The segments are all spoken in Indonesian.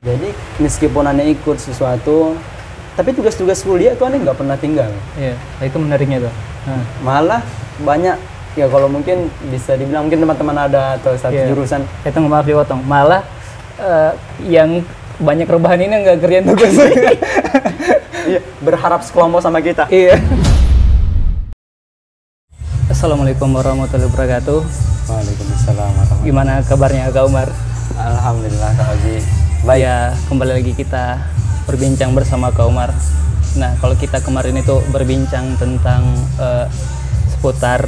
Jadi meskipun aneh ikut sesuatu, tapi tugas-tugas kuliah tuh aneh nggak pernah tinggal. Iya, itu menariknya tuh. Malah banyak, ya kalau mungkin bisa dibilang mungkin teman-teman ada atau satu jurusan. Itu maaf dipotong. Malah yang banyak rebahan ini nggak kerjaan tugas. Iya, berharap sekelompok sama kita. Iya. Assalamualaikum warahmatullahi wabarakatuh. Waalaikumsalam warahmatullahi wabarakatuh. Gimana kabarnya Kak Umar? Alhamdulillah Kak Oji. Baik. Ya, kembali lagi kita berbincang bersama Kak Umar. Nah, kalau kita kemarin itu berbincang tentang seputar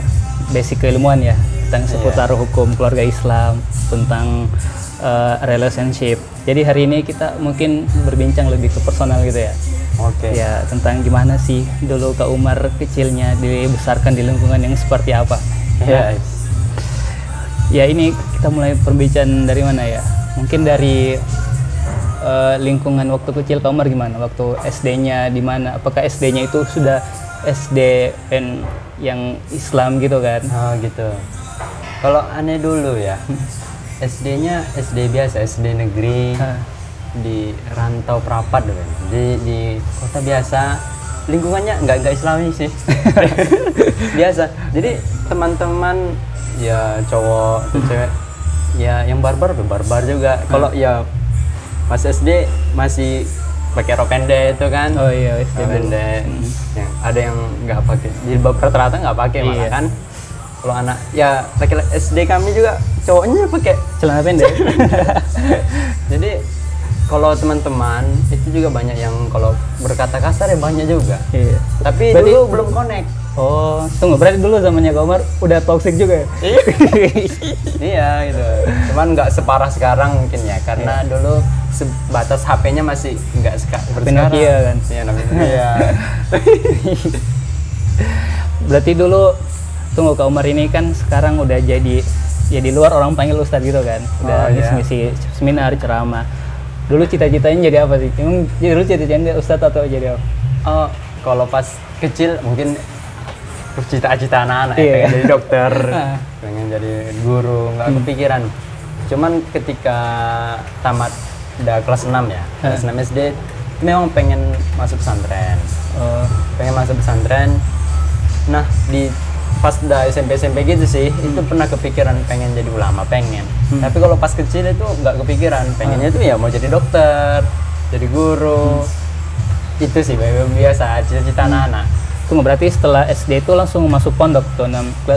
basic keilmuan ya, tentang seputar hukum keluarga Islam, tentang relationship. Jadi hari ini kita mungkin berbincang lebih ke personal gitu ya. Oke. Ya, tentang gimana sih dulu Kak Umar kecilnya dibesarkan di lingkungan yang seperti apa. Yes. Ya, ini kita mulai perbincangan dari mana ya? Mungkin dari lingkungan waktu kecil Kak Umar gimana? Waktu SD-nya di mana? Apakah SD-nya itu sudah SD yang Islam gitu kan? Oh gitu. Kalau aneh dulu ya, SD-nya SD biasa, SD negeri di Rantau Prapat dulu. Di kota biasa, lingkungannya nggak Islami sih. Biasa. Jadi teman-teman ya cowok atau cewek ya yang barbar juga. Kalau ya pas SD masih pakai rok pendek itu kan. Oh iya, SD pendek. Yang ada yang nggak pakai, jilbab rata-rata nggak pakai malah kan. Kalau anak ya laki-laki SD kami juga cowoknya pakai celana pendek. Jadi kalau teman-teman itu juga banyak yang kalau berkata kasar ya banyak juga. Iya. Tapi berarti, dulu belum connect. Oh, tunggu, berarti dulu zamannya Kak Umar udah toxic juga ya? Iya gitu. Cuman nggak separah sekarang mungkin ya, karena dulu sebatas HP-nya masih nggak seperti sekarang. Nokia kan? Iya, Nokia. Berarti dulu, tunggu, Kak Umar ini kan sekarang udah jadi, ya di luar orang panggil ustadz gitu kan? Udah ngisi seminar, ceramah. Dulu cita-citanya jadi apa sih? Emang dulu cita-citanya ustadz atau jadi apa? Oh, kalau pas kecil mungkin cita-cita anak-anak ya, pengen jadi dokter, pengen jadi guru, nggak kepikiran. Cuman ketika tamat udah kelas 6 ya, kelas 6 SD, memang pengen masuk pesantren. Pengen masuk pesantren. Nah, pas udah SMP gitu sih, itu pernah kepikiran pengen jadi ulama, pengen. Tapi kalau pas kecil itu nggak kepikiran, pengennya tuh ya mau jadi dokter, jadi guru. Itu sih biasa cita-cita anak-anak. Tunggu, berarti setelah SD itu langsung masuk pondok tuh,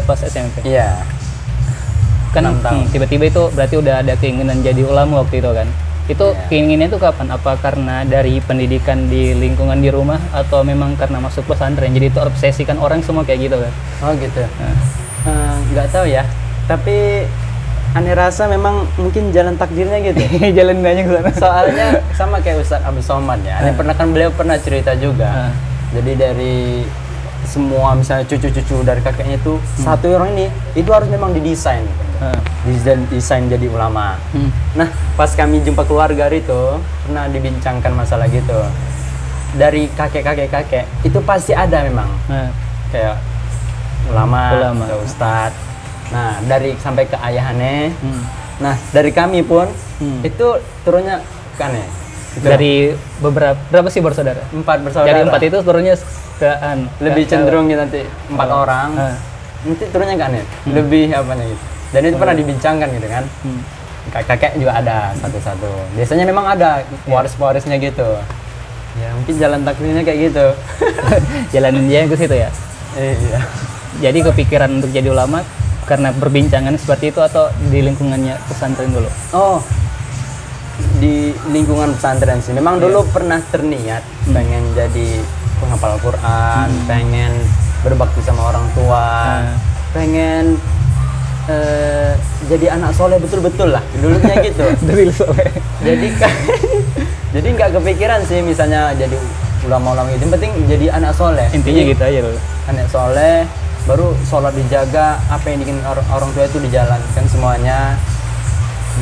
pas SMP? Iya. Kan tiba-tiba itu berarti udah ada keinginan jadi ulama waktu itu kan? Itu keinginannya itu kapan? Apa karena dari pendidikan di lingkungan di rumah atau memang karena masuk pesantren? Jadi itu obsesi kan orang semua kayak gitu kan? Oh gitu. Nggak tahu ya. Tapi aneh rasa memang mungkin jalan takdirnya gitu. Jalan banyak sana. Soalnya sama kayak Ustadz Abdul Somad ya. Aneh beliau pernah cerita juga. Jadi dari semua misalnya cucu-cucu dari kakeknya itu satu orang ini itu harus memang didesain. Desain jadi ulama. Nah, pas kami jumpa keluarga itu pernah dibincangkan masalah gitu. Dari kakek itu pasti ada memang. Kayak ulama. Atau ustadz. Nah, dari sampai ke ayahannya. Nah, dari kami pun itu turunnya ke aneh. Gitu. Dari berapa sih bersaudara? 4 bersaudara. Dari 4 itu turunnya ke lebih cenderung gitu nanti 4 orang. Nanti turunnya ke aneh. Lebih apa nih gitu. Dan itu pernah dibincangkan gitu kan. Kakek juga ada satu-satu. Biasanya memang ada waris-warisnya gitu. Ya mungkin jalan takdirnya kayak gitu. Jalan dia ke situ ya? Iya. Jadi kepikiran untuk jadi ulama karena perbincangan seperti itu atau di lingkungannya pesantren dulu? Oh, di lingkungan pesantren sih. Memang dulu pernah terniat pengen jadi penghafal Quran, pengen berbakti sama orang tua, pengen jadi anak soleh betul-betul lah. Dulunya gitu. Soleh. Jadi nggak kepikiran sih misalnya jadi ulama-ulama gitu. Yang penting jadi anak soleh. Intinya gitu aja loh. Anak soleh, baru sholat dijaga, apa yang bikin orang tua itu dijalankan semuanya.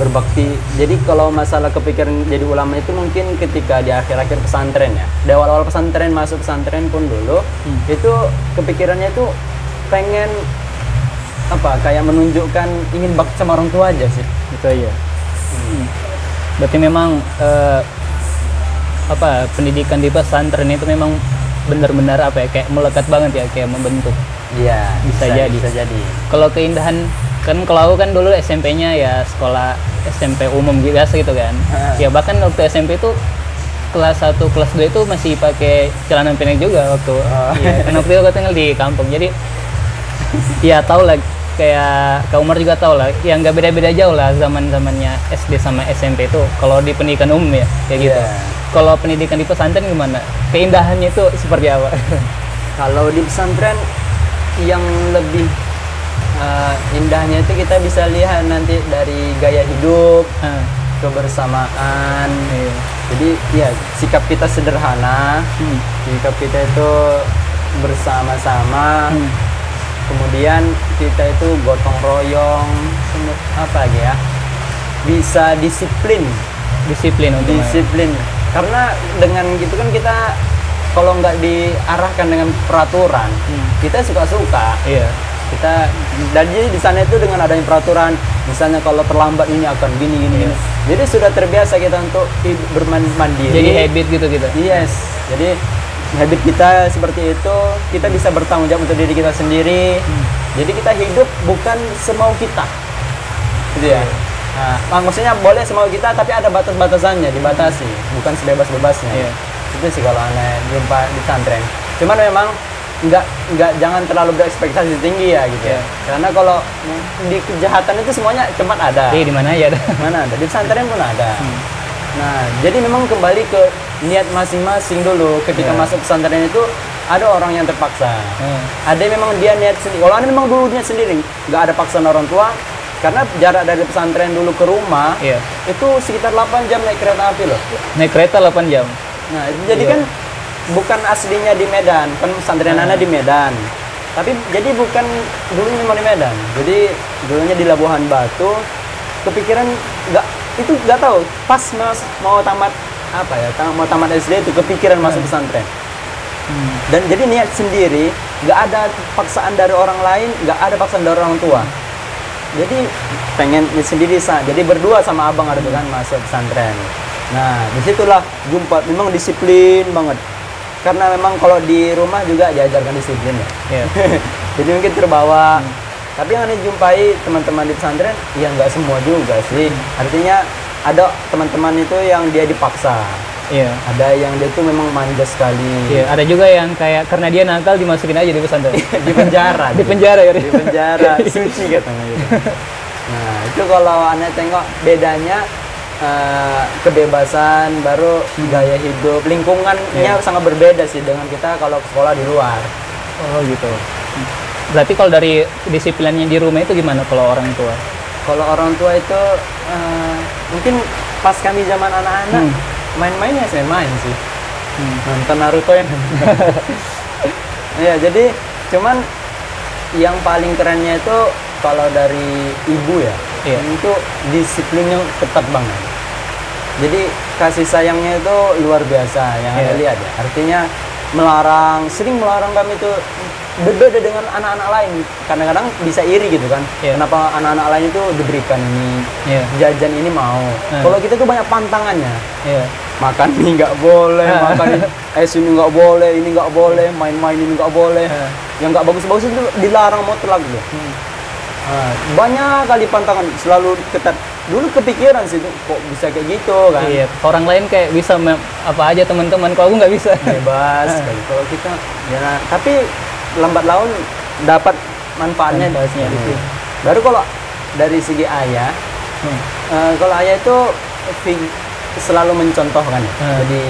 Berbakti. Jadi kalau masalah kepikiran jadi ulama itu mungkin ketika di akhir-akhir pesantren ya. Di awal-awal pesantren, masuk pesantren pun dulu itu kepikirannya itu pengen kayak menunjukkan ingin bakti sama orang tua aja sih. Itu aja. Berarti memang pendidikan di pesantren itu memang benar-benar kayak melekat banget ya, kayak membentuk. Iya, bisa jadi. Kalau keindahan kan, kalau aku kan dulu SMP-nya ya sekolah SMP umum biasa gitu kan. Ya bahkan waktu SMP itu kelas 1, kelas 2 itu masih pakai celana pendek juga waktu. Iya, kan waktu itu aku tinggal di kampung. Jadi ya tau lah, kayak Kak Umar juga tau lah, yang nggak beda-beda jauh lah zamannya SD sama SMP itu kalau di pendidikan umum ya, kayak gitu. Kalau pendidikan di pesantren gimana? Keindahannya itu seperti apa? Kalau di pesantren yang lebih indahnya itu kita bisa lihat nanti dari gaya hidup, kebersamaan. Jadi ya sikap kita sederhana, sikap kita itu bersama-sama. Kemudian kita itu gotong royong, apa lagi ya? Bisa disiplin untuk disiplin. Karena dengan gitu kan kita kalau nggak diarahkan dengan peraturan, kita suka-suka. Iya. Kita jadi di sana itu dengan adanya peraturan, misalnya kalau terlambat ini akan gini. Jadi sudah terbiasa kita untuk bermandiri. Jadi habit gitu kita. Yes. Jadi habit kita seperti itu, kita bisa bertanggung jawab untuk diri kita sendiri. Jadi kita hidup bukan semau kita, gitu ya. Nah, maksudnya boleh semau kita, tapi ada batas-batasannya, dibatasi, bukan sebebas-bebasnya. Itu sih kalau aneh jumpa di pesantren. Cuman memang nggak jangan terlalu berekspektasi tinggi ya gitu. Karena kalau di kejahatan itu semuanya tempat ada. Di mana ya? Mana ada, di pesantren pun ada. Nah, jadi memang kembali ke niat masing-masing dulu. Ketika masuk pesantren itu ada orang yang terpaksa, ada yang memang dia niat sendiri. Kalau anda memang dulu niat sendiri, nggak ada paksaan orang tua. Karena jarak dari pesantren dulu ke rumah itu sekitar 8 jam naik kereta api loh. Naik kereta 8 jam. Nah, itu jadi kan bukan aslinya di Medan, kan pesantren Ana di Medan. Tapi jadi bukan dulunya memang di Medan. Jadi dulunya di Labuhan Batu. Kepikiran nggak tahu. Pas mau tamat mau tamat SD itu kepikiran masuk pesantren. Dan jadi niat sendiri, nggak ada paksaan dari orang lain, nggak ada paksaan dari orang tua. Jadi pengen sendiri jadi berdua sama abang ada kan masuk pesantren. Nah, disitulah jumpa memang disiplin banget. Karena memang kalau di rumah juga diajarkan disiplin ya. Jadi mungkin terbawa. Tapi yang dijumpai teman-teman di pesantren, ya nggak semua juga sih. Artinya ada teman-teman itu yang dia dipaksa. Ada yang dia tuh memang manja sekali. Ada juga yang kayak karena dia nakal dimasukin aja di pesantren. Di penjara. Di penjara ya. Di penjara, suci katanya gitu. Nah, itu kalau Anda tengok bedanya kebebasan, baru gaya hidup, lingkungannya sangat berbeda sih dengan kita kalau sekolah di luar. Oh gitu. Berarti kalau dari disiplinnya di rumah itu gimana kalau orang tua? Kalau orang tua itu mungkin pas kami zaman anak-anak main-mainnya saya main sih. Nonton Naruto ya. Ya, jadi cuman yang paling kerennya itu kalau dari ibu ya, itu disiplinnya ketat banget. Jadi kasih sayangnya itu luar biasa yang Anda lihat ya. Artinya sering melarang kami itu berbeda dengan anak-anak lain. Kadang-kadang bisa iri gitu kan. Kenapa anak-anak lain itu diberikan ini, jajan ini mau. Kalau kita tuh banyak pantangannya. Makan mie nggak boleh, makan es ini nggak boleh, ini nggak boleh, main-main ini nggak boleh. Yang nggak bagus-bagus itu dilarang mutlak gitu. Banyak kali pantangan, selalu ketat. Dulu kepikiran sih kok bisa kayak gitu kan. Orang lain kayak bisa apa aja teman-teman, kalau aku nggak bisa. Bebas kali. Kalau kita ya, tapi lambat laun dapat manfaatnya gitu. Baru kalau dari segi ayah, kalau ayah itu selalu mencontohkan ya. Jadi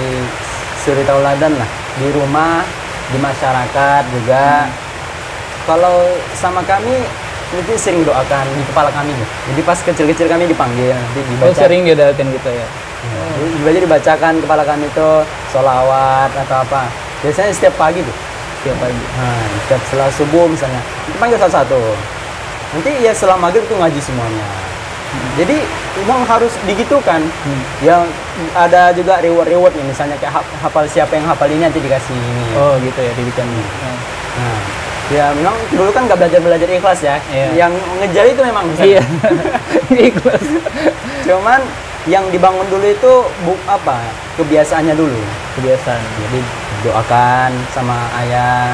suri tauladan lah di rumah, di masyarakat juga. Kalau sama kami itu sering doakan di kepala kami. Jadi pas kecil-kecil kami dipanggil, nanti dibaca. Sering didoakan gitu ya. Jadi dibacakan kepala kami itu sholawat atau apa. Biasanya setiap pagi tuh. Setiap pagi. Setiap setelah subuh misalnya. Dipanggil satu-satu. Nanti ya setelah maghrib tuh ngaji semuanya. Jadi memang harus digitukan. Yang ada juga reward ya, misalnya kayak hafal, siapa yang hafal ini nanti dikasih ini. Oh gitu ya, dibikin. Ya memang dulu kan nggak belajar ikhlas ya. Yang ngejar itu memang bisa. Ikhlas. Cuman yang dibangun dulu itu kebiasaannya dulu. Kebiasaan. Jadi doakan sama ayah.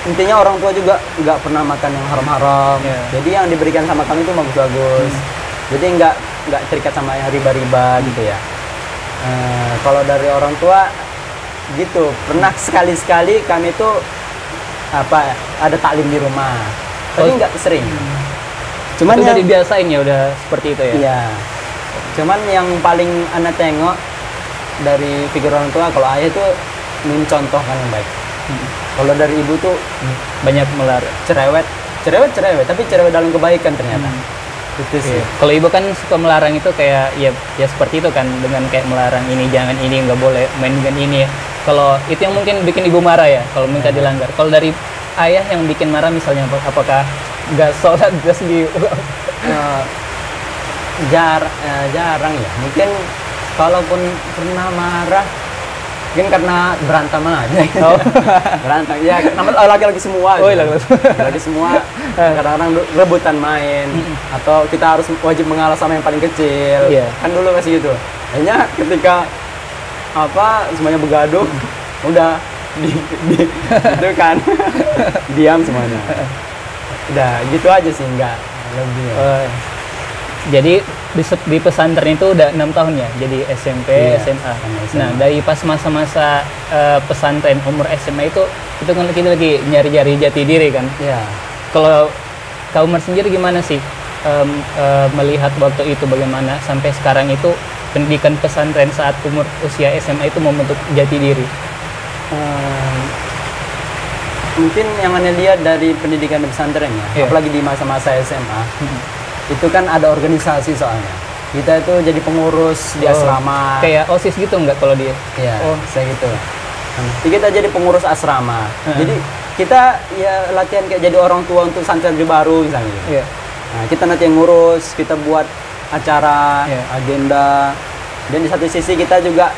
Intinya orang tua juga nggak pernah makan yang haram-haram. Jadi yang diberikan sama kami itu bagus-bagus. Jadi nggak terikat sama yang riba-riba gitu ya. Kalau dari orang tua gitu, pernah sekali-sekali kami tuh ada taklim di rumah, tapi nggak sering. Cuman udah dibiasain ya, udah seperti itu ya. Iya. Cuman yang paling Anda tengok dari figur orang tua, kalau ayah tuh mencontohkan yang baik. Kalau dari ibu tuh banyak cerewet, tapi cerewet dalam kebaikan ternyata. Itu sih. Kalau ibu kan suka melarang itu kayak ya seperti itu kan, dengan kayak melarang ini jangan, ini nggak boleh main dengan ini ya. Kalau itu yang mungkin bikin ibu marah ya, kalau minta dilanggar. Kalau dari ayah yang bikin marah misalnya apakah nggak sholat terus jarang ya. Mungkin kalaupun pernah marah, mungkin karena berantem aja. Berantem ya, namanya laki-laki semua. Laki-laki semua kadang-kadang rebutan main, atau kita harus wajib mengalah sama yang paling kecil. Kan dulu masih gitu. Hanya ketika semuanya begaduh, udah itu kan diam semuanya. Udah gitu aja sih, enggak lebih. Jadi di pesantren itu udah 6 tahun ya, jadi SMP, SMA. Nah, dari pas masa-masa pesantren umur SMA itu kan kita lagi nyari-nyari jati diri kan. Kalau Kak Umar sendiri gimana sih melihat waktu itu, bagaimana sampai sekarang itu pendidikan pesantren saat umur usia SMA itu membentuk jati diri? Mungkin yang Anda lihat dari pendidikan di pesantren ya, apalagi di masa-masa SMA, itu kan ada organisasi soalnya. Kita itu jadi pengurus di asrama. Kayak OSIS gitu nggak kalau dia? Iya, saya gitu. Jadi kita jadi pengurus asrama. Jadi kita ya latihan kayak jadi orang tua untuk santri baru misalnya. Nah, kita nanti yang ngurus, kita buat acara, agenda, dan di satu sisi kita juga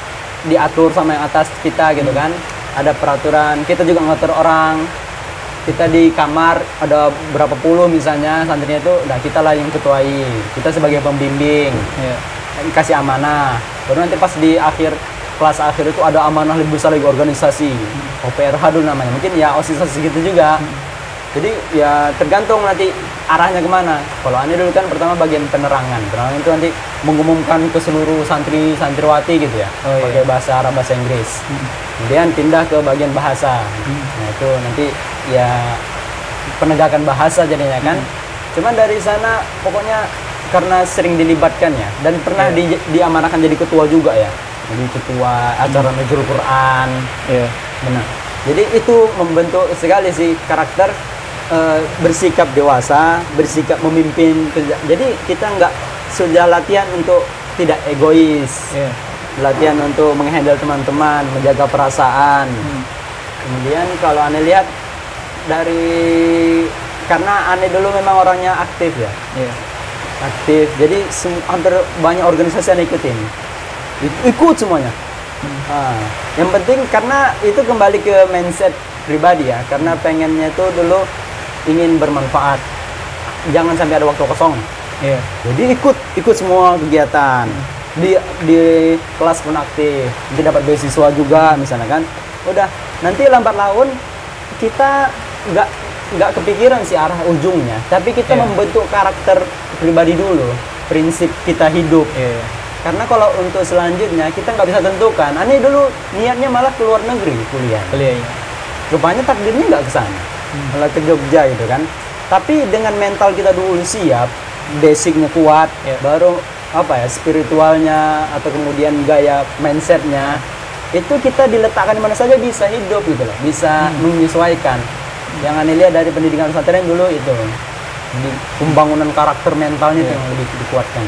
diatur sama yang atas kita gitu kan. Ada peraturan, kita juga ngatur orang. Kita di kamar ada berapa puluh misalnya santrinya itu, udah kita lah yang ketuai. Kita sebagai pembimbing, kasih amanah. Baru nanti pas di kelas akhir itu ada amanah lebih besar lagi, organisasi, OPRH dulu namanya. Mungkin ya OSIS gitu juga. Jadi ya tergantung nanti arahnya kemana. Kalau Ani dulu kan pertama bagian penerangan. Penerangan itu nanti mengumumkan ke seluruh santriwati gitu ya, pakai bahasa Arab, bahasa Inggris. Kemudian pindah ke bagian bahasa. Nah itu nanti ya penegakan bahasa jadinya kan. Cuman dari sana pokoknya karena sering dilibatkan ya, dan pernah diamanahkan jadi ketua juga ya. Jadi ketua acara Nuzul Quran. Benar. Jadi itu membentuk sekali sih karakter, bersikap dewasa, bersikap memimpin. Jadi kita nggak sudah latihan untuk tidak egois, latihan untuk menghandle teman-teman, menjaga perasaan. Kemudian kalau Ane lihat karena Ane dulu memang orangnya aktif ya, aktif. Jadi hampir banyak organisasi Ane ikutin, ikut semuanya. Yang penting karena itu kembali ke mindset pribadi ya, karena pengennya itu dulu ingin bermanfaat, jangan sampai ada waktu kosong. Jadi ikut semua kegiatan, di kelas pun aktif, nanti dapat beasiswa juga misalnya kan. Udah nanti lambat laun kita nggak kepikiran sih arah ujungnya, tapi kita membentuk karakter pribadi dulu, prinsip kita hidup. Karena kalau untuk selanjutnya kita nggak bisa tentukan. Ani dulu niatnya malah ke luar negeri kuliah. Rupanya takdirnya nggak ke sana, malah ke Jogja gitu kan. Tapi dengan mental kita dulu siap, basicnya kuat, baru spiritualnya atau kemudian gaya mindsetnya itu kita diletakkan di mana saja bisa hidup gitu loh, bisa menyesuaikan. Yang Ani lihat dari pendidikan pesantren dulu itu, di pembangunan karakter mentalnya itu yang lebih dikuatkan.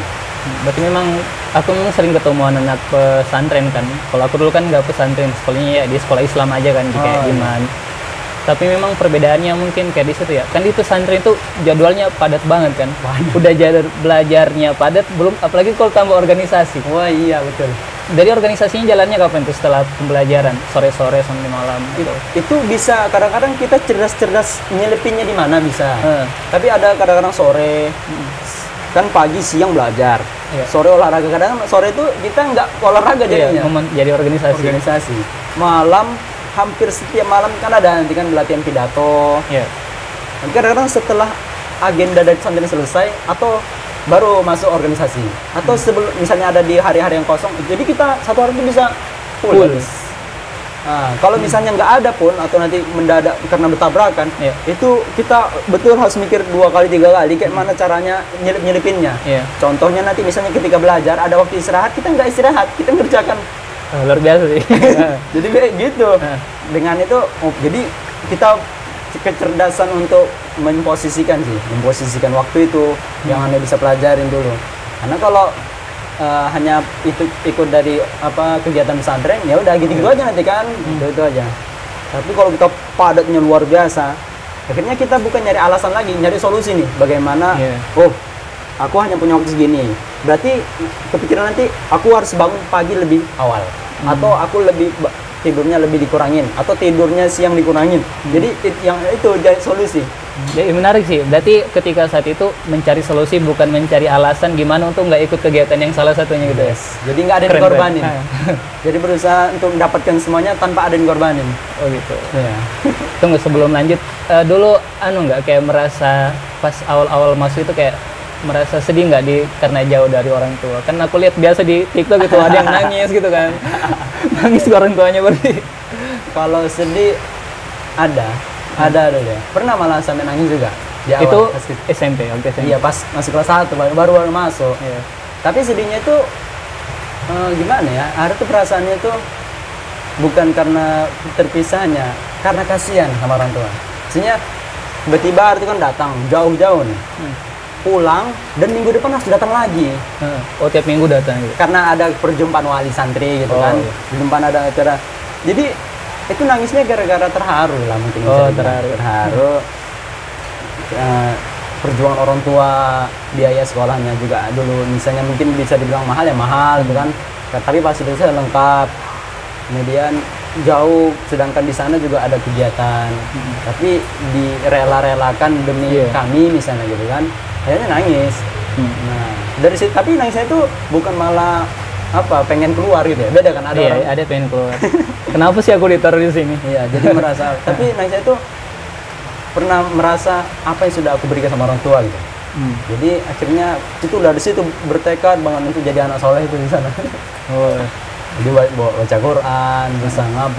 Berarti memang aku sering ketemu anak-anak pesantren kan. Kalau aku dulu kan nggak pesantren, sekolahnya ya di sekolah Islam aja kan, kayak Iman. Tapi memang perbedaannya mungkin kayak di situ ya. Kan di pesantren itu jadwalnya padat banget kan. Udah belajarnya padat, belum apalagi kalau tambah organisasi. Wah iya betul. Dari organisasinya jalannya kapan tuh setelah pembelajaran? Sore-sore sampai malam gitu. Itu bisa kadang-kadang kita cerdas-cerdas nyelipinnya di mana bisa. Tapi ada kadang-kadang sore. kan pagi siang belajar, Iya. sore olahraga. Kadang sore itu kita nggak olahraga jadinya. Jadi organisasi. Organisasi. Malam hampir setiap malam kan ada nanti kan latihan pidato. Iya. Nanti kadang-kadang setelah agenda dari pesantren selesai atau baru masuk organisasi atau sebelum misalnya ada di hari-hari yang kosong, jadi kita satu hari itu bisa full. Nah, kalau misalnya nggak ada pun atau nanti mendadak karena bertabrakan, Iya. itu kita betul harus mikir 2 kali 3 kali kayak mana caranya nyelipinnya. Iya. Contohnya nanti misalnya ketika belajar ada waktu istirahat, kita nggak istirahat, kita ngerjakan. Luar biasa sih. Jadi kayak gitu. Dengan itu, jadi kita kecerdasan untuk memposisikan waktu itu yang Anda bisa pelajarin dulu. Karena kalau hanya ikut dari kegiatan pesantren, ya udah gitu aja nanti kan, itu aja. Tapi kalau kita padatnya luar biasa, akhirnya kita bukan nyari alasan lagi, nyari solusi nih. Bagaimana? Oh, aku hanya punya waktu segini. Berarti kepikiran nanti aku harus bangun pagi lebih awal, atau aku tidurnya lebih dikurangin, atau tidurnya siang dikurangin. Jadi yang itu jadi solusi. Jadi menarik sih. Berarti ketika saat itu mencari solusi, bukan mencari alasan gimana untuk nggak ikut kegiatan yang salah satunya gitu. Yes. Jadi nggak ada yang Keren, dikorbanin. keren. Jadi berusaha untuk mendapatkan semuanya tanpa ada yang dikorbanin. Oh gitu. Ya. Tunggu sebelum lanjut, dulu nggak kayak merasa pas awal-awal masuk itu kayak merasa sedih nggak karena jauh dari orang tua? Kan aku lihat biasa di TikTok gitu ada yang nangis gitu kan. Nangis ke orang tuanya berarti. Kalau sedih ada dulu ya. Pernah malah sampai nangis juga. Di awal, Itu pas SMP, waktu SMP. Iya, pas masih kelas 1 baru masuk. Iya. Tapi sedihnya itu gimana ya? Ada tuh perasaannya tuh bukan karena terpisahnya, karena kasihan sama orang tua. Maksudnya tiba-tiba itu kan datang jauh-jauh nih. Pulang dan minggu depan harus datang lagi. Oh, tiap minggu datang gitu. Karena ada perjumpaan wali santri gitu kan. Iya. Perjumpaan ada acara. Jadi itu nangisnya gara-gara terharu lah mungkin. Oh, bisa dibilang. Terharu. Perjuangan orang tua, biaya sekolahnya juga dulu misalnya mungkin bisa dibilang mahal ya mahal gitu kan. Tapi fasilitasnya lengkap. Kemudian jauh, sedangkan di sana juga ada kegiatan. Tapi direla-relakan demi kami misalnya gitu kan. Akhirnya nangis. Nah, dari situ tapi nangisnya itu bukan malah pengen keluar gitu ya. Beda kan ada orang. Ada pengen keluar. Kenapa sih aku ditaruh di sini? Iya, jadi merasa tapi nangisnya itu pernah merasa apa yang sudah aku berikan sama orang tua gitu. Jadi akhirnya itu dari situ bertekad banget untuk jadi anak soleh itu di sana. Oh. Jadi baca Quran,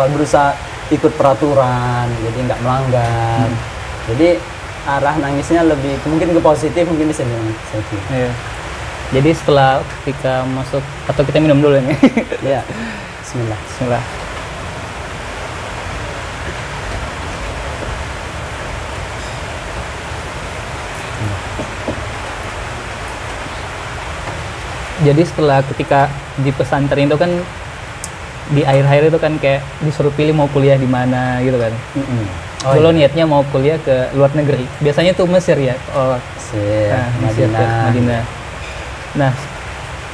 berusaha ikut peraturan, jadi nggak melanggar. Jadi arah nangisnya lebih mungkin ke positif, mungkin bisa dibilang positif. Iya. Jadi setelah ketika masuk, atau kita minum dulu ini. Iya. Bismillah. Bismillah. Jadi setelah ketika di pesantren itu kan di akhir-akhir itu kan kayak disuruh pilih mau kuliah di mana gitu kan. Dulu niatnya mau kuliah ke luar negeri. Biasanya tuh Mesir ya. Oh, Mesir, Madinah. Nah,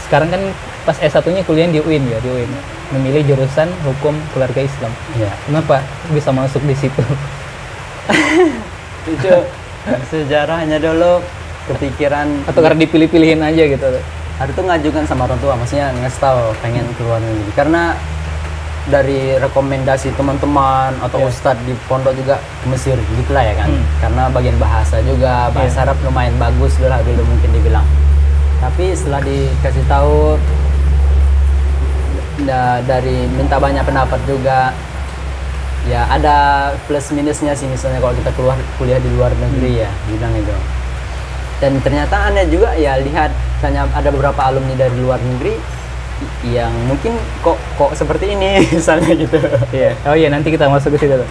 sekarang kan pas S1-nya kuliah di UIN ya, di UIN. Memilih jurusan Hukum Keluarga Islam. Iya. Kenapa bisa masuk di situ? Itu sejarahnya dulu kepikiran Atau karena dipilih-pilihin aja gitu? Hari itu ngajukan sama orang tua, maksudnya ngasih tahu pengen keluar negeri. Karena dari rekomendasi teman-teman atau ustadz di pondok juga ke Mesir gitulah ya kan. Karena bagian bahasa juga, bahasa Arab lumayan bagus dulu mungkin dibilang. Tapi setelah dikasih tahu dari minta banyak pendapat juga, ya ada plus minusnya sih, misalnya kalau kita keluar kuliah di luar negeri ya bilang itu. Dan ternyata aneh juga ya, lihat misalnya ada beberapa alumni dari luar negeri yang mungkin kok seperti ini misalnya gitu. Iya. Oh iya, nanti kita masuk ke situ tuh.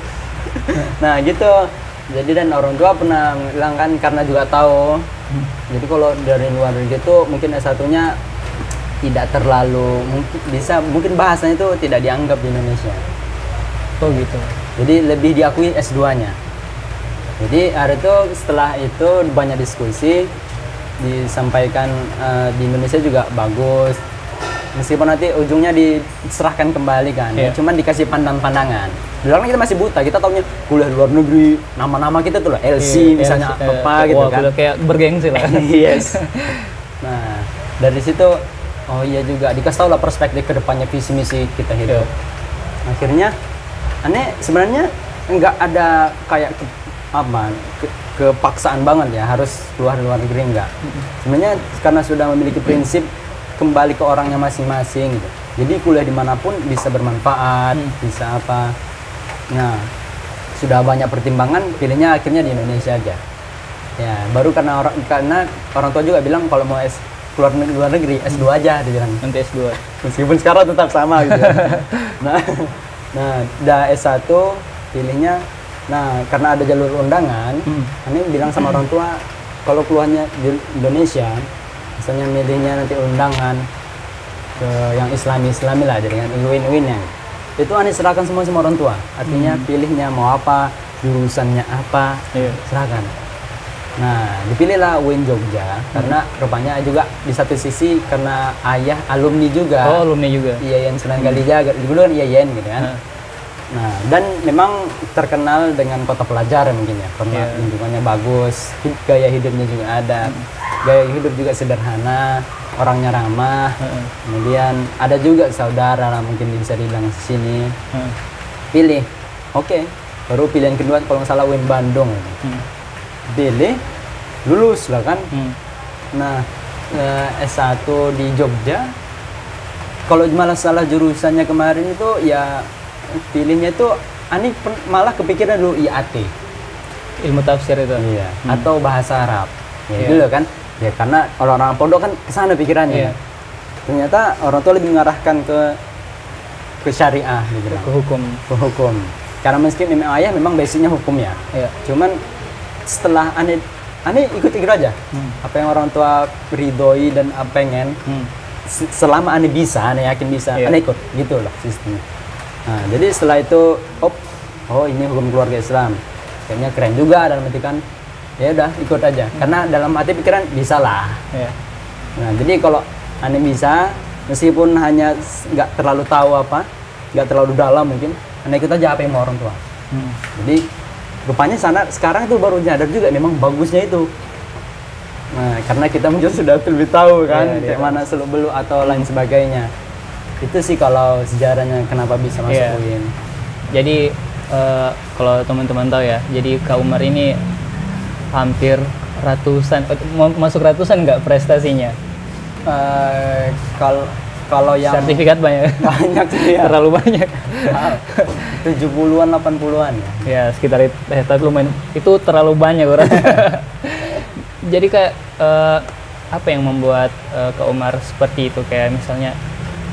Nah gitu. Jadi dan orang tua pernah bilang kan, karena juga tahu. Jadi kalau dari luar negeri itu mungkin S1-nya tidak terlalu mungkin bahasanya itu tidak dianggap di Indonesia. Oh gitu. Jadi lebih diakui S2-nya. Jadi hari itu setelah itu banyak diskusi, disampaikan di Indonesia juga bagus. Meskipun nanti ujungnya diserahkan kembali kan, cuman dikasih pandangan. Dulu kan kita masih buta, kita taunya kuliah di luar negeri, nama-nama kita tuh lah LC misalnya apa gitu kan. Kayak bergengsi lah. Yes. Nah, dari situ oh iya juga dikasih tahu lah perspektif ke depannya, visi misi kita hidup. Akhirnya aneh sebenarnya nggak ada kayak kepaksaan banget ya harus keluar luar negeri, enggak. Sebenarnya karena sudah memiliki prinsip kembali ke orangnya masing-masing gitu. Jadi kuliah dimanapun bisa bermanfaat, bisa apa. Nah, sudah banyak pertimbangan, pilihnya akhirnya di Indonesia aja. Ya, baru karena orang tua juga bilang kalau mau keluar luar negeri S2 aja, dia bilang. Nanti S2. Meskipun sekarang tetap sama gitu. Nah, udah S1 pilihnya. Nah, karena ada jalur undangan, ini bilang sama orang tua kalau keluarnya di Indonesia, misalnya milihnya nanti undangan ke yang Islami lah, jadi kan win-win ya. Itu aneh serahkan semua sama orang tua. Artinya pilihnya mau apa, jurusannya apa, serahkan. Nah, dipilihlah UIN Jogja karena rupanya juga di satu sisi karena ayah alumni juga. Oh, alumni juga. IAIN Sunan Kalijaga, dulu kan IAIN gitu kan. Nah, dan memang terkenal dengan kota pelajar mungkin ya, karena lingkungannya bagus, gaya hidupnya juga ada. Gaya hidup juga sederhana, orangnya ramah. Kemudian ada juga saudara lah mungkin bisa dibilang di sini. Pilih. Oke. Baru pilihan kedua kalau nggak salah UIN Bandung. Pilih, lulus lah kan. Nah, S1 di Jogja, kalau malah salah jurusannya kemarin itu ya pilihnya itu Ani malah kepikiran dulu IAT, ilmu tafsir itu. Iya. Atau bahasa Arab ya dulu kan ya, karena orang-orang pondok kan kesana pikirannya. Ternyata orang tua lebih mengarahkan ke syariah gitu, ke hukum karena meskipun ayah memang basicnya hukum ya. Cuman setelah Ani ikut aja apa yang orang tua ridhoi dan pengen, selama Ani bisa, Ani yakin bisa, Ani ikut gitu lah sistemnya. Nah, jadi setelah itu oh ini hukum keluarga Islam kayaknya keren juga, dalam arti kan ya udah ikut aja karena dalam hati pikiran bisa lah. Nah, jadi kalau Ani bisa meskipun hanya nggak terlalu tahu nggak terlalu dalam mungkin, Ani ikut aja apa yang mau orang tua. Jadi rupanya sekarang itu baru nyadar juga memang bagusnya itu. Nah, karena kita mungkin sudah lebih tahu kan kayak mana seluk-beluk atau lain sebagainya. Itu sih kalau sejarahnya kenapa bisa masuk UIN. Jadi kalau teman-teman tahu ya, jadi Kak Umar ini hampir ratusan, masuk ratusan nggak prestasinya? Kalau yang sertifikat banyak sih ya. Terlalu banyak. 70-an 80-an ya. Ya sekitar itu, tapi lumayan, itu terlalu banyak orang. Jadi kayak apa yang membuat Kak Umar seperti itu, kayak misalnya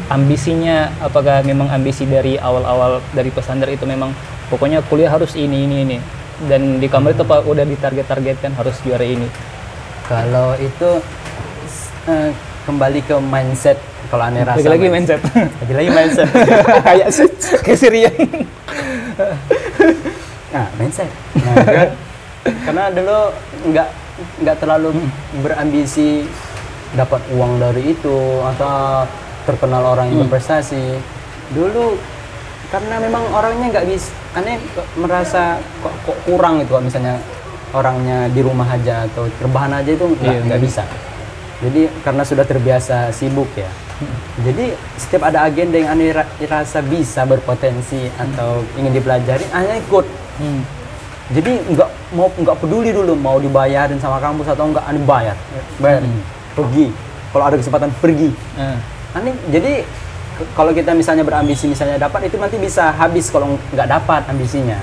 ambisinya, apakah memang ambisi dari awal-awal dari pesantren itu memang pokoknya kuliah harus ini dan di kamar itu Pak udah ditarget-targetkan harus juara ini? Kalau itu kembali ke mindset. Kalau Aneh rasa lagi mindset. Lagi mindset. Kayak Sirian. Nah, mindset. Nah, kan? Karena dulu nggak terlalu berambisi dapat uang dari itu atau terkenal orang yang berprestasi. Dulu karena memang orangnya nggak bisa, Aneh merasa kok kurang itu kalau misalnya orangnya di rumah aja atau rebahan aja itu nggak bisa. Jadi karena sudah terbiasa sibuk ya. Jadi setiap ada agenda yang Aneh rasa bisa berpotensi atau ingin dipelajari, Aneh ikut. Jadi nggak peduli dulu mau dibayarin sama kampus atau nggak, Aneh bayar, pergi. Kalau ada kesempatan pergi. Aneh jadi kalau kita misalnya berambisi misalnya dapat, itu nanti bisa habis kalau nggak dapat ambisinya.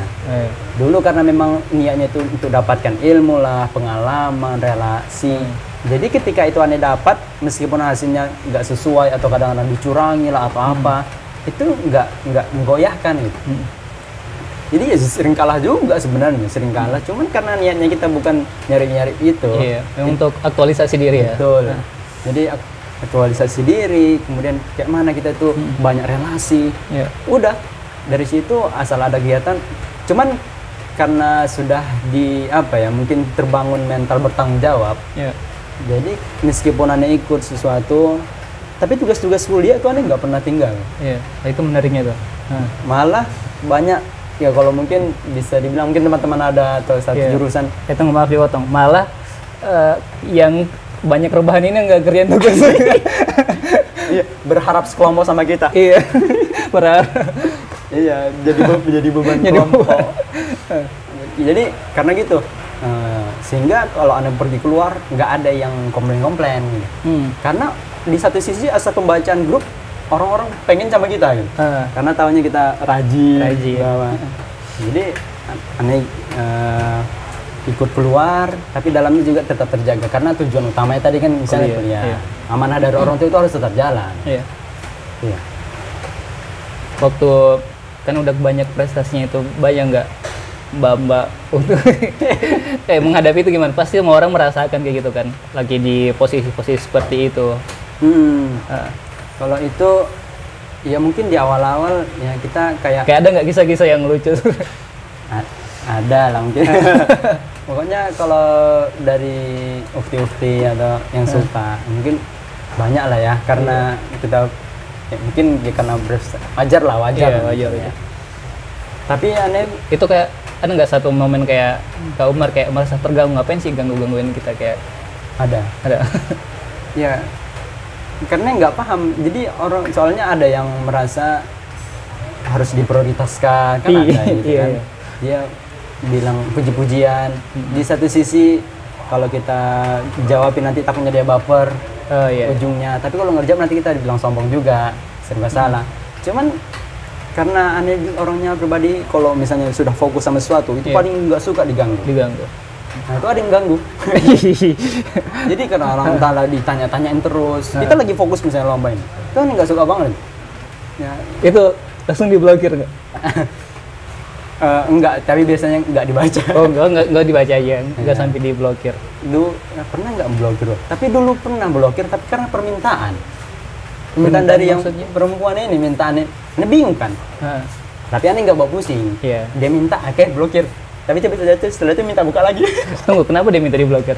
Dulu karena memang niatnya itu untuk dapatkan ilmu lah, pengalaman, relasi. Jadi ketika itu Aneh dapat, meskipun hasilnya nggak sesuai atau kadang-kadang dicurangi lah atau apa, itu nggak menggoyahkan gitu. Jadi ya sering kalah juga sebenarnya, sering kalah. Cuman karena niatnya kita bukan nyari-nyari itu. Untuk aktualisasi diri ya. Betul. Jadi aktualisasi diri, kemudian kayak mana kita itu banyak relasi. Udah dari situ asal ada kegiatan. Cuman karena sudah mungkin terbangun mental bertanggung jawab. Jadi meskipun Aneh ikut sesuatu, tapi tugas-tugas kuliah tuh Aneh nggak pernah tinggal. Itu menariknya tuh. Malah banyak ya, kalau mungkin bisa dibilang mungkin teman-teman ada atau satu jurusan. Itu maaf dipotong. Malah yang banyak rebahan ini nggak kerjaan tugas. Iya, berharap sekelompok sama kita. Iya, berharap. Iya, jadi beban kelompok. Jadi karena gitu, sehingga kalau Anda pergi keluar nggak ada yang komplain-komplain gitu. Karena di satu sisi asal pembacaan grup orang-orang pengen sama kita gitu. Karena tahunya kita rajin. Jadi Anda ikut keluar, tapi dalamnya juga tetap terjaga karena tujuan utamanya tadi kan misalnya kuliah. Iya. Amanah dari orang tua itu harus tetap jalan. Iya. Waktu kan udah banyak prestasinya itu, bayang nggak mbak untuk menghadapi itu gimana? Pasti semua orang merasakan kayak gitu kan, lagi di posisi-posisi seperti itu. Kalau itu ya mungkin di awal-awal ya kita kayak ada nggak kisah-kisah yang lucu? Ada lah mungkin. Pokoknya kalau dari ukti-ukti atau yang suka mungkin banyak lah ya, karena kita ya, mungkin ya karena wajar. Ya. Tapi aneh itu kayak ada nggak satu momen kayak Kak Umar kayak merasa terganggu, ngapain sih gangguin kita kayak? Ada. Ya karena nggak paham, jadi orang soalnya ada yang merasa harus diprioritaskan kan, ada gitu kan. Dia bilang puji-pujian, di satu sisi kalau kita jawabin nanti takutnya dia baper ujungnya, tapi kalau ngerjawab nanti kita dibilang sombong juga, serba salah. Cuman karena aneh orangnya pribadi kalau misalnya sudah fokus sama sesuatu itu paling nggak suka diganggu. Nah itu ada yang ganggu. Jadi karena orang entahlah ditanya-tanyain terus, kita lagi fokus misalnya lomba ini, itu aneh nggak suka banget ya. Itu langsung diblokir nggak? Enggak, tapi biasanya enggak dibaca. Oh enggak dibaca aja, enggak sampai diblokir. Dulu pernah enggak blokir? Tapi dulu pernah blokir, tapi karena permintaan dari yang perempuan ini, mintaannya ini bingung kan. Tapi aneh enggak bawa pusing. Dia minta, oke blokir. Tapi setelah itu minta buka lagi. Tunggu, kenapa dia minta diblokir?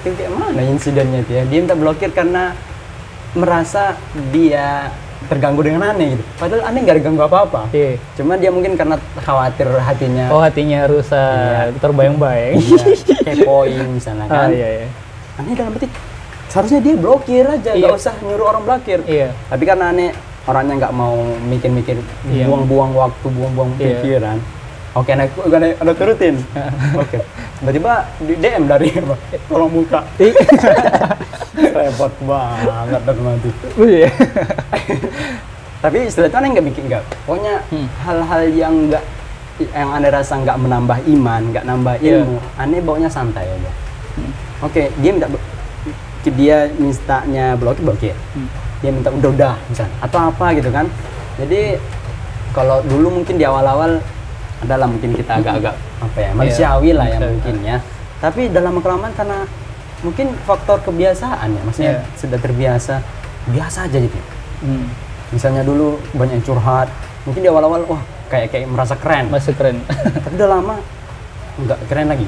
Kayak mana insidennya dia? Dia minta blokir karena merasa dia terganggu dengan aneh gitu. Padahal aneh nggak diganggu apa-apa. Cuma dia mungkin karena khawatir hatinya. Oh, hatinya rusak, terbayang-bayang. Kepoin misalnya kan. Aneh dalam arti seharusnya dia blokir aja, nggak usah nyuruh orang blokir. Tapi karena aneh orangnya nggak mau mikir-mikir, buang-buang waktu, buang-buang pikiran. Oke, ada turutin. Oke. Tiba-tiba di DM dari tolong buka. Repot banget nanti. Tapi setelah itu aneh nggak bikin pokoknya hal-hal yang Anda rasa nggak menambah iman, nggak nambah ilmu, aneh baunya santai aja. Oke, dia mintanya blokir. Dia minta udah misalnya atau apa gitu kan. Jadi kalau dulu mungkin di awal-awal adalah mungkin kita agak-agak manusiawi lah ya mungkin ya. Tapi dalam kelamaan karena mungkin faktor kebiasaan ya, maksudnya sudah terbiasa, biasa aja gitu. Misalnya dulu banyak yang curhat, mungkin di awal-awal wah kayak merasa keren. Masih keren. Tapi udah lama nggak keren lagi.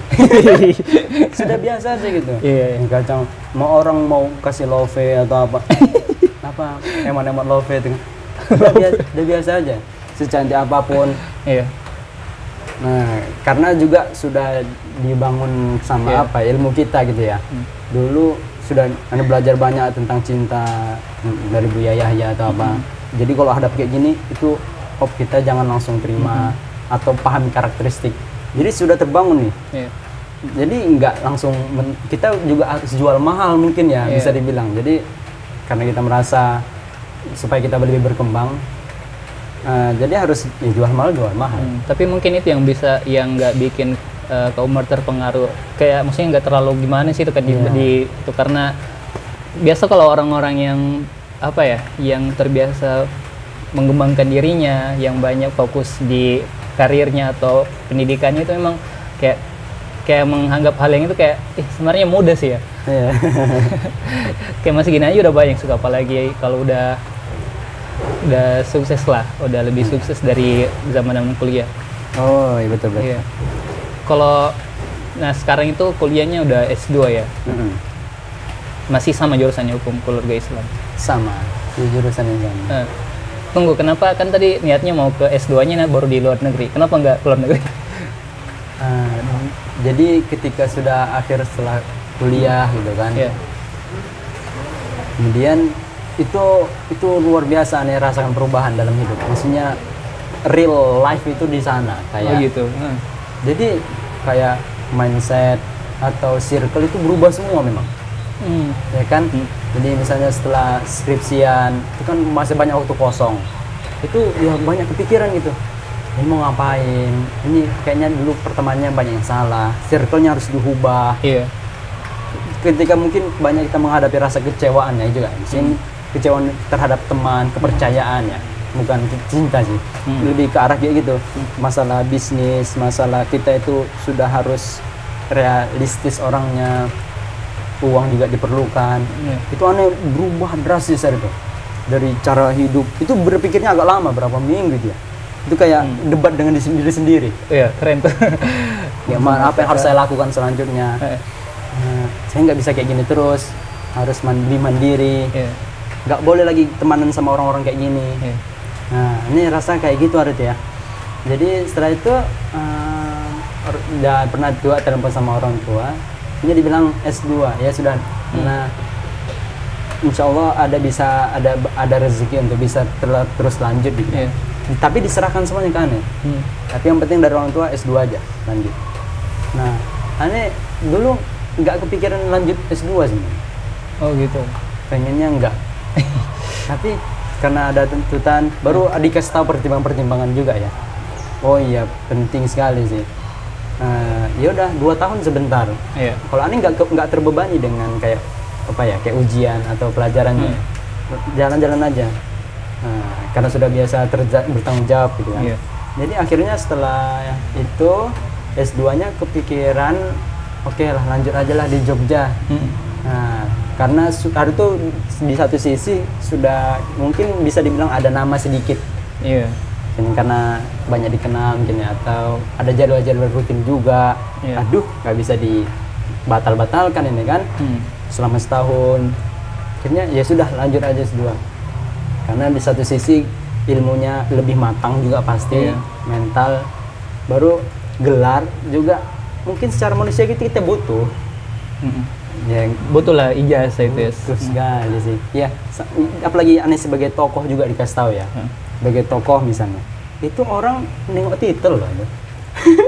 Sudah biasa aja gitu. Kacang mau orang mau kasih love atau apa emang love itu kan. Udah biasa aja. Secantik apapun. Nah, karena juga sudah dibangun sama ilmu kita gitu ya. Dulu sudah belajar banyak tentang cinta dari Bu Yahya atau apa. Jadi kalau hadap kayak gini itu kita jangan langsung terima atau pahami karakteristik. Jadi sudah terbangun nih. Jadi nggak langsung kita juga harus jual mahal mungkin ya bisa dibilang. Jadi karena kita merasa supaya kita lebih berkembang. Jadi harus jual mahal. Tapi mungkin itu yang nggak bikin Kak Umar terpengaruh. Kayak maksudnya nggak terlalu gimana sih itu kan di itu karena biasa kalau orang-orang yang yang terbiasa mengembangkan dirinya, yang banyak fokus di karirnya atau pendidikannya itu memang kayak menganggap hal yang itu kayak sebenarnya mudah sih ya. Kayak masih gini aja udah banyak suka, apalagi kalau udah sukses lah, udah lebih sukses dari zaman kuliah. Oh iya betul. Kalau sekarang itu kuliahnya udah S2 ya. Masih sama jurusannya hukum keluarga Islam? Sama, di jurusan yang sama. Tunggu, kenapa kan tadi niatnya mau ke S2-nya baru di luar negeri, kenapa nggak ke luar negeri? Jadi ketika sudah setelah kuliah gitu kan. Iya. Kemudian itu luar biasa nih rasakan perubahan dalam hidup. Maksudnya real life itu di sana kayak. Oh gitu. Jadi kayak mindset atau circle itu berubah semua memang. Ya kan? Jadi misalnya setelah skripsian itu kan masih banyak waktu kosong. Itu ya banyak kepikiran gitu. Ini mau ngapain? Ini kayaknya dulu pertemanannya banyak yang salah. Circle-nya harus diubah. Iya. Ketika mungkin banyak kita menghadapi rasa kecewaan ya juga. Misalnya kecewaan terhadap teman, kepercayaan ya. Bukan cinta sih. Lebih ke arah kayak gitu. Masalah bisnis, masalah kita itu sudah harus realistis orangnya. Uang juga diperlukan. Itu aneh berubah drastis dari itu. Dari cara hidup. Itu berpikirnya agak lama, berapa minggu dia. Itu kayak debat dengan diri sendiri. Iya, keren tuh. Ya, apa yang harus saya lakukan selanjutnya? Nah, saya nggak bisa kayak gini terus. Harus mandiri. Nggak boleh lagi temanan sama orang-orang kayak gini. Nah, ini rasa kayak gitu Arit ya. Jadi setelah itu udah pernah tua telepon sama orang tua. Ini dibilang S2 ya sudah. Nah, insya Allah ada rezeki untuk bisa terus lanjut gitu. Tapi diserahkan semuanya ke Ane. Tapi yang penting dari orang tua S2 aja lanjut. Nah, Ane dulu nggak kepikiran lanjut S2 sih. Oh gitu. Pengennya enggak. Tapi karena ada tuntutan, baru dikasih tahu pertimbangan juga ya. Oh iya, penting sekali sih. Ya udah 2 tahun sebentar. Kalau Ane nggak terbebani dengan kayak kayak ujian atau pelajarannya. Jalan-jalan aja. Karena sudah biasa bertanggung jawab gitu kan. Jadi akhirnya setelah itu S2-nya kepikiran oke lah lanjut aja lah di Jogja. Nah, karena Soekarno itu di satu sisi sudah mungkin bisa dibilang ada nama sedikit. Karena banyak dikenal mungkin ya, atau ada jadwal-jadwal rutin juga. Aduh, nggak bisa dibatal-batalkan ini kan. Selama setahun. Akhirnya ya sudah lanjut aja S2. Karena di satu sisi ilmunya lebih matang juga pasti, mental, baru gelar juga mungkin secara manusia kita butuh. Ya, butuh lah ijazah itu ya. Terus sekali sih. Ya, apalagi Ane sebagai tokoh juga dikasih tahu ya. Sebagai tokoh misalnya, itu orang nengok titel loh.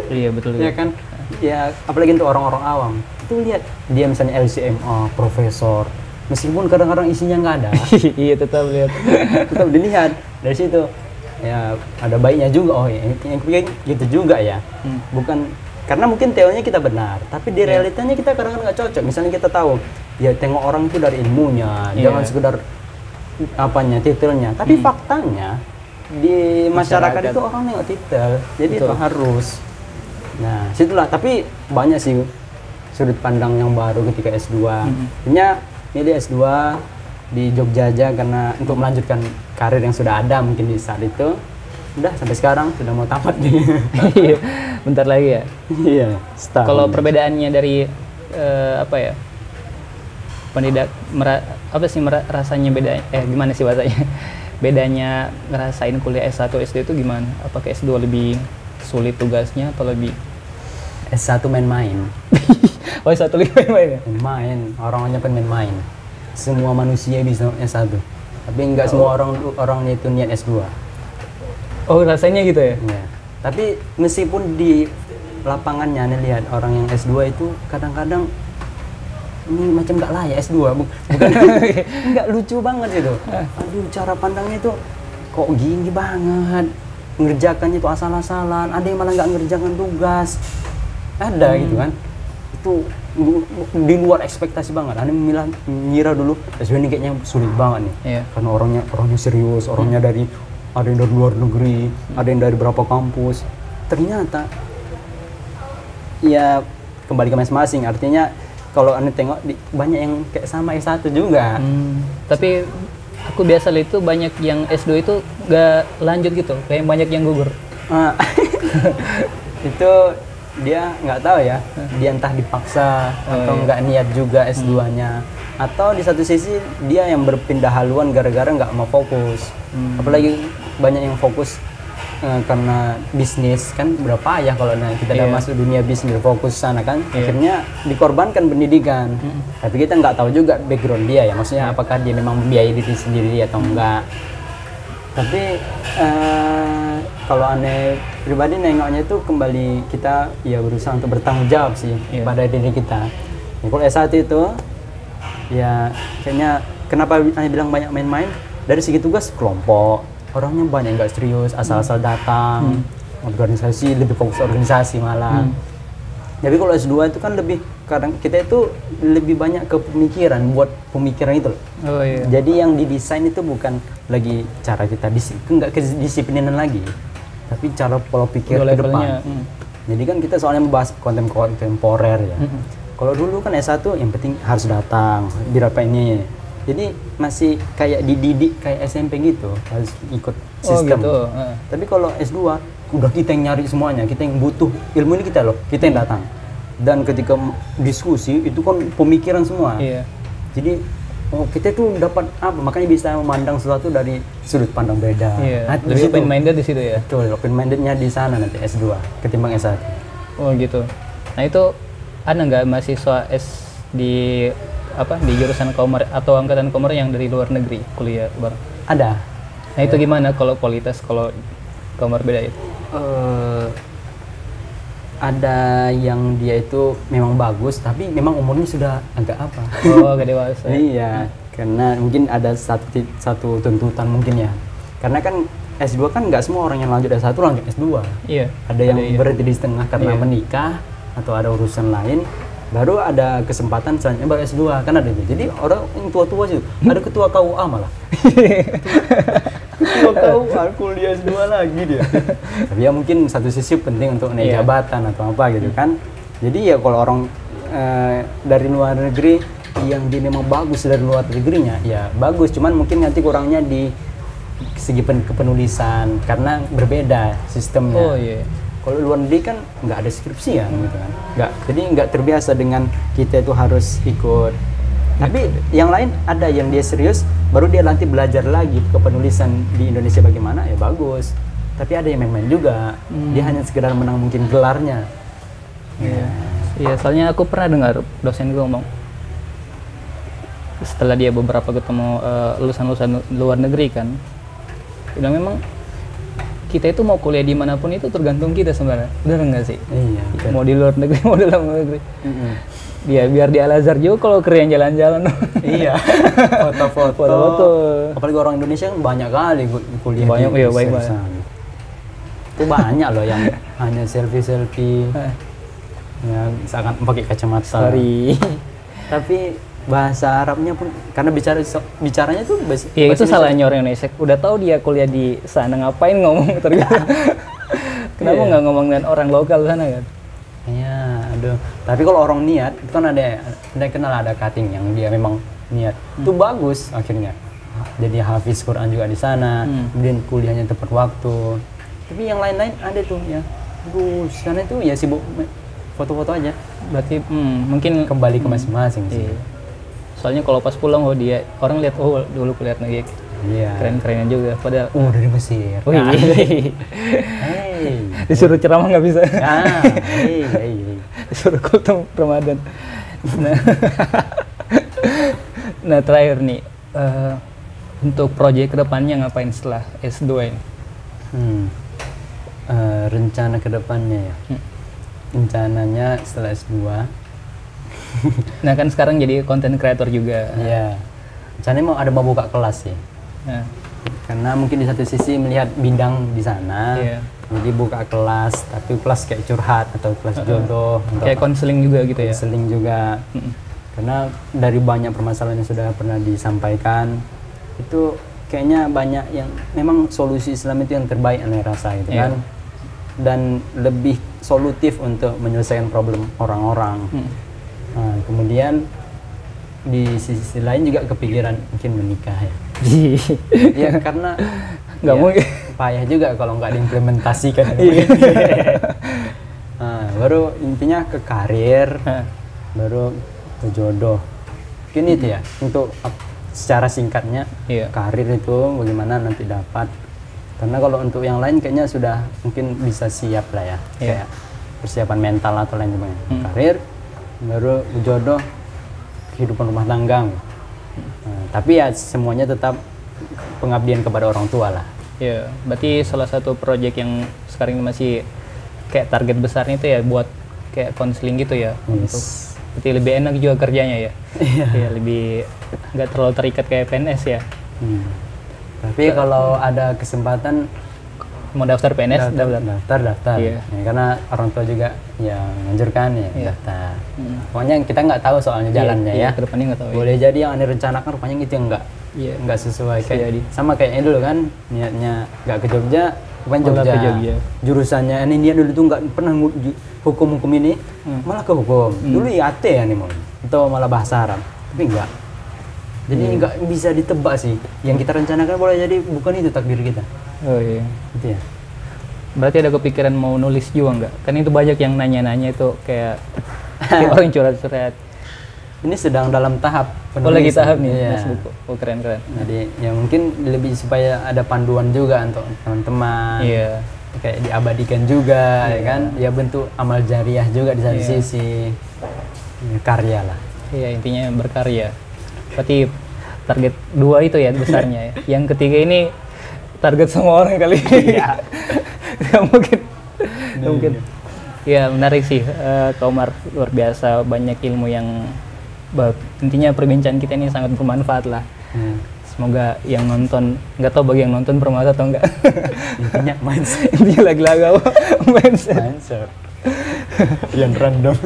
Iya betul. Ya kan? Ya apalagi untuk orang-orang awam. Itu lihat dia misalnya LCMA, profesor. Meskipun kadang-kadang isinya nggak ada. Iya tetap lihat. Tetap dilihat dari situ. Ya ada baiknya juga. Oh yang gitu juga ya. Bukan karena mungkin teorinya kita benar, tapi di realitanya kita kadang-kadang nggak cocok. Misalnya kita tahu, ya tengok orang itu dari ilmunya, jangan sekedar titelnya. Tapi faktanya di masyarakat itu orang nengok titel, jadi itu harus. Nah, situlah. Tapi banyak sih sudut pandang yang baru ketika S2. Akhirnya milih S2 di Jogja aja karena untuk melanjutkan karir yang sudah ada mungkin di saat itu. Udah sampai sekarang sudah mau tamat nih. Bentar lagi ya. Iya. Kalau perbedaannya dari pendidik rasanya beda gimana sih bahasanya? Bedanya ngerasain kuliah S1 SD itu gimana? Apakah S2 lebih sulit tugasnya atau lebih S1 main-main? Oh, S1 lebih main-main ya? Main, orangnya main-main. Semua manusia bisa S1. Tapi enggak semua orangnya itu niat S2. Oh, rasanya gitu ya? Ya. Tapi meskipun di lapangannya Anda lihat orang yang S2 itu kadang-kadang ini macam nggak layak S2, bukan nggak lucu banget itu. Aduh, cara pandangnya itu kok gini banget, ngerjakannya itu asal-asalan, ada yang malah nggak ngerjakan tugas, ada gitu kan. Itu di luar ekspektasi banget. Anda mengira dulu S2 ini kayaknya sulit banget nih, karena orangnya serius, orangnya ada yang dari luar negeri, ada yang dari berapa kampus. Ternyata ya kembali ke masing-masing. Artinya kalau Anda tengok banyak yang kayak sama S1 juga. Tapi aku biasa lihat itu banyak yang S2 itu gak lanjut gitu, kayak banyak yang gugur. Itu dia nggak tahu ya, dia entah dipaksa atau nggak niat juga S2-nya. Atau di satu sisi dia yang berpindah haluan gara-gara nggak mau fokus. Apalagi banyak yang fokus karena bisnis kan berapa ya kalau kita udah masuk dunia bisnis fokus sana kan akhirnya dikorbankan pendidikan. Tapi kita nggak tahu juga background dia ya, maksudnya apakah dia memang membiayai diri sendiri atau enggak. Tapi kalau aneh pribadi nengoknya itu kembali kita ya berusaha untuk bertanggung jawab sih pada diri kita. Ya, kalau S1 itu ya kayaknya kenapa aneh bilang banyak main-main, dari segi tugas kelompok orangnya banyak nggak serius, asal-asal datang, organisasi lebih fokus organisasi malah. Tapi kalau S2 itu kan lebih kadang kita itu lebih banyak ke pemikiran, buat pemikiran itu loh. Oh, iya. Jadi yang didesain itu bukan lagi cara kita nggak kedisiplinan lagi, tapi cara pola pikir ke depan. Jadi kan kita soalnya membahas konten kontemporer ya. Kalau dulu kan S1 yang penting harus datang, berapa ini. Jadi masih kayak dididik kayak SMP gitu, harus ikut sistem. Oh, gitu. Tapi kalau S2 udah kita yang nyari semuanya, kita yang butuh ilmu ini kita loh, kita yang datang. Dan ketika diskusi itu kan pemikiran semua. Iya. Jadi kita tuh dapat apa? Makanya bisa memandang sesuatu dari sudut pandang beda. Iya. Nah, Lebih open minded di situ ya. Betul, open mindednya di sana nanti S2 ketimbang S1. Oh gitu. Nah itu ada nggak mahasiswa di jurusan Komar atau angkatan Komar yang dari luar negeri kuliah bareng? Ada. Nah itu gimana kalau kualitas kalau Komar beda itu? Ada yang dia itu memang bagus tapi memang umurnya sudah agak apa? Oh agak dewasa. Iya, karena mungkin ada satu tuntutan mungkin ya. Karena kan S2 kan nggak semua orang yang lanjut S1 lanjut S2. Iya. Ada yang berhenti di setengah karena menikah atau ada urusan lain. Baru ada kesempatan selanjutnya baru S2 kan ada itu. Jadi orang yang tua-tua sih ada ketua KUA malah. Ketua KUA kuliah S2 lagi dia. Tapi ya mungkin satu sisi penting untuk naik jabatan atau apa gitu kan. Jadi ya kalau orang dari luar negeri yang dia memang bagus dari luar negerinya ya bagus, cuman mungkin nanti kurangnya di segi kepenulisan karena berbeda sistemnya. Oh iya. Kalau luar negeri kan nggak ada skripsi ya gitu kan, jadi nggak terbiasa dengan kita itu harus ikut. Tapi yang lain ada yang dia serius, baru dia nanti belajar lagi kepenulisan di Indonesia bagaimana ya bagus. Tapi ada yang main-main juga, dia hanya sekedar menang mungkin gelarnya. Iya, soalnya aku pernah dengar dosen gue ngomong setelah dia beberapa ketemu lulusan-lulusan luar negeri kan, bilang memang kita itu mau kuliah dimanapun itu tergantung kita sebenarnya, benar nggak sih? Iya. Mau di luar negeri, mau di dalam negeri. Dia biar di Al Azhar juga kalau keren jalan-jalan. Iya. Foto-foto. Apalagi orang Indonesia kan banyak kali kuliah banyak, di baik. Itu banyak loh yang hanya selfie. Ya, seakan pakai kacamata. Sorry. Tapi bahasa Arabnya pun karena bicaranya tuh bahasa itu salahnya orang Indonesia. Udah tahu dia kuliah di sana ngapain ngomong ternyata. Kenapa nggak ngomong dengan orang lokal sana kan? Iya, aduh. Tapi kalau orang niat, itu kan ada kenal ada cutting yang dia memang niat. Itu bagus akhirnya. Jadi hafiz Quran juga di sana, kemudian kuliahnya tepat waktu. Tapi yang lain-lain ada tuh ya. Aduh, sana itu ya sibuk foto-foto aja. Berarti mungkin kembali ke masing-masing sih. Soalnya kalau pas pulang dia orang lihat dulu kuliah negeri. Iya. Keren-kerennya juga padahal dari Mesir. Oh, iya. Disuruh ceramah nggak bisa. Disuruh khutbah Ramadan. Nah terakhir nih untuk proyek kedepannya ngapain setelah S2 ini? Rencana kedepannya ya. Rencananya setelah S2. Nah kan sekarang jadi content creator juga. Iya. Rencananya mau buka kelas sih. Nah. Karena mungkin di satu sisi melihat bidang di sana, jadi buka kelas, tapi kelas kayak curhat atau kelas jodoh, kayak konseling juga gitu ya. Konseling juga. Karena dari banyak permasalahan yang sudah pernah disampaikan, itu kayaknya banyak yang memang solusi Islam itu yang terbaik aneh rasa gitu kan. Dan lebih solutif untuk menyelesaikan problem orang-orang. Nah, kemudian di sisi lain juga kepikiran mungkin menikah ya. Ya karena nggak mungkin payah juga kalau nggak diimplementasikan. Nah, baru intinya ke karir, baru ke jodoh. Mungkin itu ya untuk secara singkatnya karir itu bagaimana nanti dapat Karena kalau untuk yang lain kayaknya sudah mungkin bisa siap lah ya, kayak persiapan mental atau lain sebagainya. Karir, baru jodoh, kehidupan rumah tangga. Tapi ya semuanya tetap pengabdian kepada orang tua lah. Ya, berarti salah satu proyek yang sekarang ini masih kayak target besarnya itu ya buat kayak konseling gitu ya. Untuk berarti lebih enak juga kerjanya ya. Iya, lebih nggak terlalu terikat kayak PNS ya. Tapi kalau ada kesempatan mau daftar PNS, daftar. Ya, karena orang tua juga yang menganjurkan ya daftar. Pokoknya kita nggak tahu soalnya jalannya ya. Kedepannya nggak tahu. Boleh jadi yang Anda rencanakan rupanya itu yang nggak sesuai kayak sama kayaknya dulu kan, niatnya nggak ke Jogja, bukan Jogja. Jurusannya ini dia dulu tuh nggak pernah hukum ini, malah ke hukum. Dulu IAT ya nih mau, atau malah bahasa Arab, tapi enggak. Jadi nggak bisa ditebak sih. Yang kita rencanakan boleh jadi bukan itu takdir kita. Oh iya. Gitu ya. Berarti ada kepikiran mau nulis juga nggak? Kan itu banyak yang nanya-nanya itu kayak orang curhat-curhat. Ini sedang dalam tahap penulisan. Oh lagi tahap nih, iya. buku. Oh keren-keren. Jadi ya mungkin lebih supaya ada panduan juga untuk teman-teman. Iya. Kayak diabadikan juga, ya kan? Ya bentuk amal jariah juga di satu sisi. Ya, karya lah. Iya intinya berkarya. Berarti target 2 itu ya besarnya ya. Yang ketiga ini target semua orang kali. Iya. mungkin. Ya menarik sih, Kak Umar, luar biasa banyak ilmu yang intinya perbincangan kita ini sangat bermanfaat lah. Semoga yang nonton, nggak tahu bagi yang nonton bermanfaat atau enggak. Intinya mindset. Intinya lagi-lagi mindset. Yang random.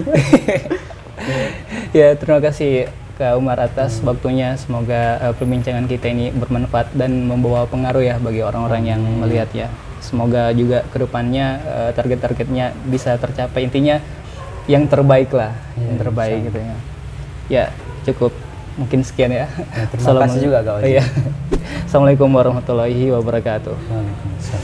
Ya terima kasih Kak Umar atas waktunya. Semoga perbincangan kita ini bermanfaat dan membawa pengaruh ya bagi orang-orang yang melihat ya. Semoga juga kedepannya target-targetnya bisa tercapai. Intinya yang terbaik lah, yang terbaik gitu ya. Ya cukup mungkin sekian ya. Terima kasih juga Kak Oji. Assalamualaikum warahmatullahi wabarakatuh. Waalaikumsalam.